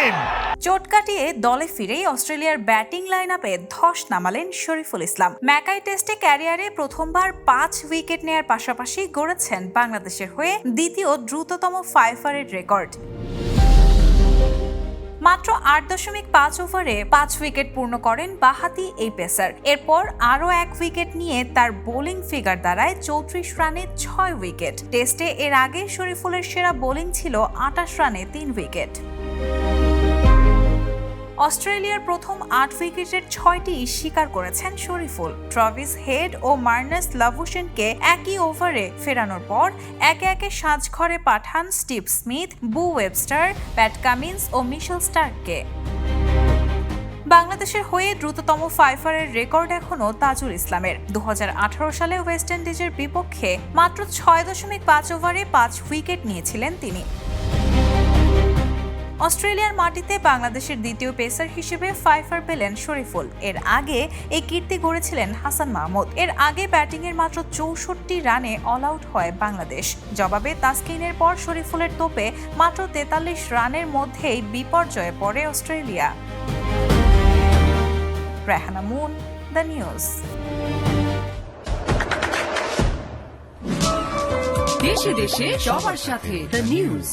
in. চোট কাটিয়ে দলে ফিরেই অস্ট্রেলিয়ার ব্যাটিং লাইনআপে ধস নামালেন শরীফুল ইসলাম। ম্যাকাই টেস্টে ক্যারিয়ারে প্রথমবার 5 উইকেট নেয়ার পাশাপাশি গড়েছেন বাংলাদেশের হয়ে দ্বিতীয় দ্রুততম ফাইফারের রেকর্ড। মাত্র 8.5 ওভারে 5 উইকেট পূর্ণ করেন বাঁহাতি এই পেসার। এরপর আরও 1 উইকেট নিয়ে তার বোলিং ফিগার দাঁড়ায় 34 রানে 6 উইকেট। টেস্টে এর আগে শরীফুলের সেরা বোলিং ছিল 28 রানে 3 উইকেট। অস্ট্রেলিয়ার প্রথম 8 উইকেটের 6টি শিকার করেছেন শরীফুল। ট্রাভিস হেড ও মার্নাস লাভুশেনকে একই ওভারে ফেরানোর পর একে একে সাজঘরে পাঠান স্টিভ স্মিথ, বু ওয়েবস্টার, প্যাট কামিন্স ও মিশেল স্টার্ককে। বাংলাদেশের হয়ে দ্রুততম ফাইফারের রেকর্ড এখনও তাজুল ইসলামের। 2018 সালে ওয়েস্ট ইন্ডিজের বিপক্ষে মাত্র 6.5 ওভারে 5 উইকেট নিয়েছিলেন তিনি। অস্ট্রেলিয়ার মাটিতে বাংলাদেশের দ্বিতীয় পেসার হিসেবে ফাইফার পেলেন শরীফুল। এর আগে এই কীর্তি গড়েছিলেন হাসান মাহমুদ। এর আগে ব্যাটিংয়ের মাত্র 64 রানে অল আউট হয় বাংলাদেশ। জবাবে তাসকিনের পর শরীফুলের তোপে মাত্র 43 রানের মধ্যেই বিপর্যয়ে পড়ে Australia. Rehana moon, the news. দেশে দেশে সবার সাথে দ্য নিউজ।